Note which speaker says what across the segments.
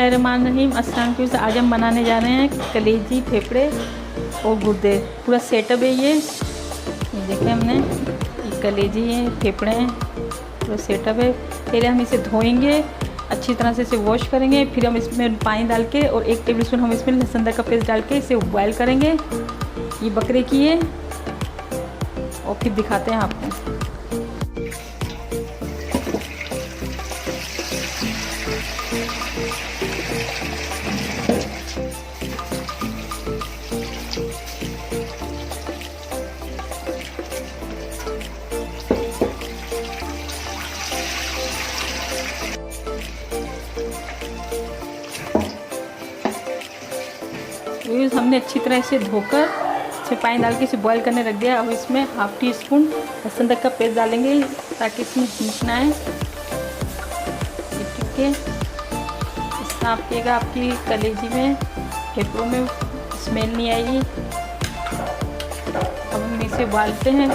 Speaker 1: बिस्मिल्लाहिर्रहमानिर्रहीम। अस्सलाम वालेकुम। आज हम बनाने जा रहे हैं कलेजी, फेफड़े और गुर्दे। पूरा सेटअप है ये देखें हमने, ये कलेजी है, फेफड़े हैं, पूरा सेटअप है। पहले हम इसे धोएंगे, अच्छी तरह से इसे वॉश करेंगे, फिर हम इसमें पानी डाल के और 1 टेबलस्पून हम इसमें लहसुन अदरक का पेस्ट डाल के इसे बॉयल करेंगे। ये बकरे की है और फिर दिखाते हैं आपको। हमने अच्छी तरह से धोकर इसमें पानी डाल के इसे बॉईल करने रख दिया। अब इसमें 1/2 टीस्पून लहसुन अदरक का पेस्ट डालेंगे ताकि इसमें हीट ना आए। ठीक है, इसका आपकेगा आपकी कलेजी में, फेफड़ों में स्मेल नहीं आएगी। अब हम इसे उबालते हैं,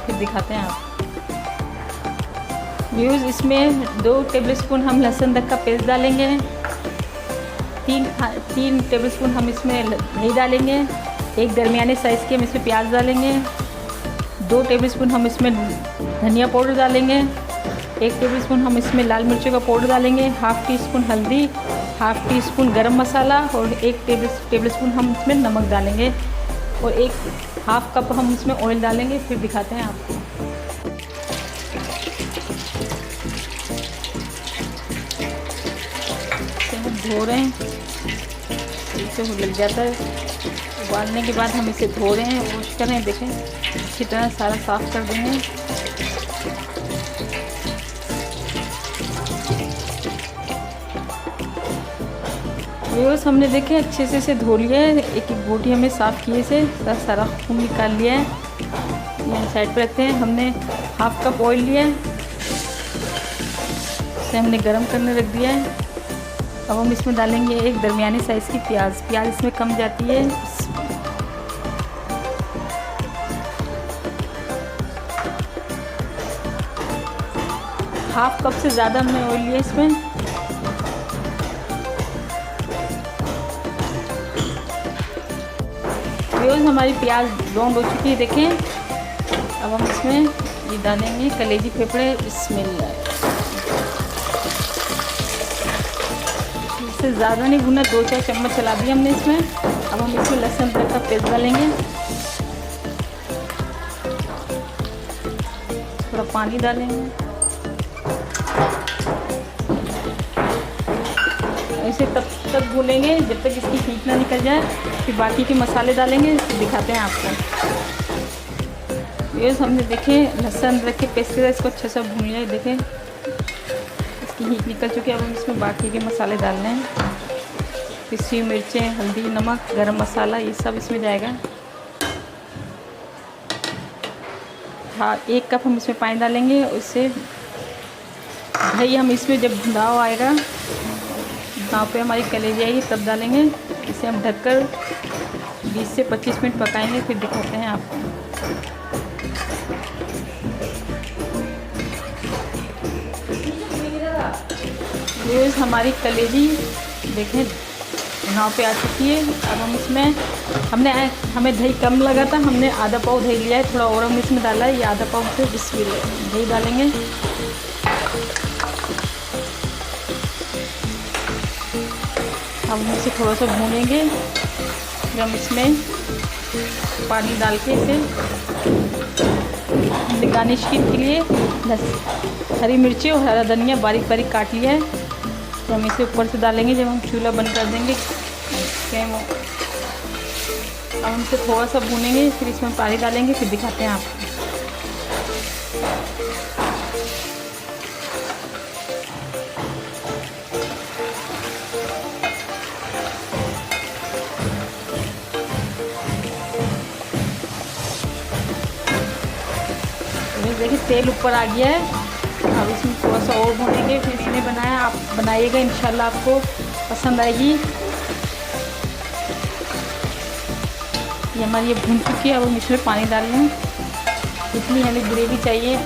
Speaker 1: फिर दिखाते हैं आप। इसमें 2 टेबलस्पून हम लहसुन अदरक का पेस्ट डालेंगे, 3 टेबलस्पून हम इसमें दही डालेंगे, 1 दरमियाने साइज़ के हम इसमें प्याज डालेंगे, 2 टेबलस्पून हम इसमें धनिया पाउडर डालेंगे, 1 टेबलस्पून हम इसमें लाल मिर्चों का पाउडर डालेंगे, 1/2 टीस्पून हल्दी, 1/2 टीस्पून गरम मसाला और 1 टेबलस्पून हम इसमें नमक डालेंगे और 1/2 कप हम इसमें ऑयल डालेंगे। फिर दिखाते हैं आपको। धो रहे हैं, इसे लग जाता है। उबालने के बाद हम इसे धो रहे हैं, वॉश कर रहे हैं। देखें अच्छी तरह सारा साफ़ कर देंगे। ये हमने देखे अच्छे से इसे धो लिया है, एक एक बोटी हमने साफ़ किए से सारा खून निकाल लिया है। ये साइड पे रखते हैं। हमने 1/2 कप ऑयल लिया है, इसे हमने गरम करने रख दिया है। अब हम इसमें डालेंगे 1 दरमियानी साइज़ की प्याज इसमें कम जाती है। 1/2 कप से ज़्यादा हमने ऑयल लिया इसमें। हमारी प्याज ब्राउन हो चुकी है, देखें। अब हम इसमें ये डालेंगे कलेजी, फेफड़े। बिस्मिल्लाह। इससे ज़्यादा नहीं भुना, 2-4 चम्मच चला दिया हमने इसमें। अब हम इसमें लहसुन अदरक का पेस्ट डालेंगे, थोड़ा पानी डालेंगे, इसे तब तक भूलेंगे जब तक इसकी हीट ना निकल जाए। फिर बाकी के मसाले डालेंगे, दिखाते हैं आपको। ये हमने देखे लहसुन अदरक के पेस्ट से इसको अच्छे से भून लिया। देखें इसकी हीट निकल चुकी है। अब हम इसमें बाकी के मसाले डालने हैं, पिसी मिर्चें, हल्दी, नमक, गरम मसाला, ये सब इसमें जाएगा। हाँ, 1 कप हम इसमें पानी डालेंगे। उससे दही हम इसमें जब भुनाव आएगा, भुनाव पे हमारी कलेजी आएगी, तब डालेंगे। इसे हम ढककर 20 से 25 मिनट पकाएंगे, फिर दिखाते हैं आपको। ये हमारी कलेजी देखें नाव पे आ चुकी है। अब हम इसमें हमें दही कम लगा था, हमने आधा पाव दही लिया है, थोड़ा और हम इसमें डाला है। ये आधा पाव से दही डालेंगे। अब हम इसे थोड़ा सा भूनेंगे, फिर हम इसमें पानी डाल के इसे गार्निश के लिए हरी मिर्ची और हरा धनिया बारीक बारीक काट लिया है, तो हम इसे ऊपर से डालेंगे जब हम चूल्हा बंद कर देंगे। अब हम इसे थोड़ा सा भूनेंगे, फिर इसमें पानी डालेंगे, फिर दिखाते हैं आपको। देखिए तेल ऊपर आ गया है। अब इसमें थोड़ा सा और भूनेंगे, फिर मैंने बनाया, आप बनाइएगा, इंशाल्लाह आपको पसंद आएगी। ये हमारी ये भून चुकी है। अब हम इसमें पानी डाल लें, जितनी हमें ग्रेवी चाहिए।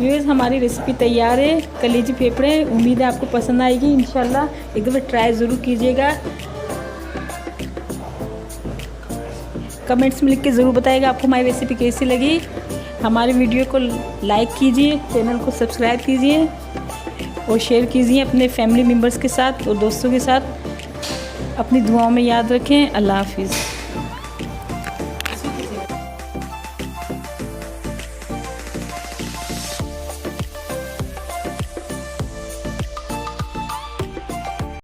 Speaker 1: व्यूअर्स हमारी रेसिपी तैयार है, कलेजी फेफड़े। उम्मीद है आपको पसंद आएगी इंशाल्लाह। एक दफ़ा ट्राई ज़रूर कीजिएगा। कमेंट्स में लिख के ज़रूर बताइएगा आपको हमारी रेसिपी कैसी लगी। हमारी वीडियो को लाइक कीजिए, चैनल को सब्सक्राइब कीजिए और शेयर कीजिए अपने फैमिली मेम्बर्स के साथ और दोस्तों के साथ। अपनी दुआओं में याद रखें। अल्लाह हाफिज़।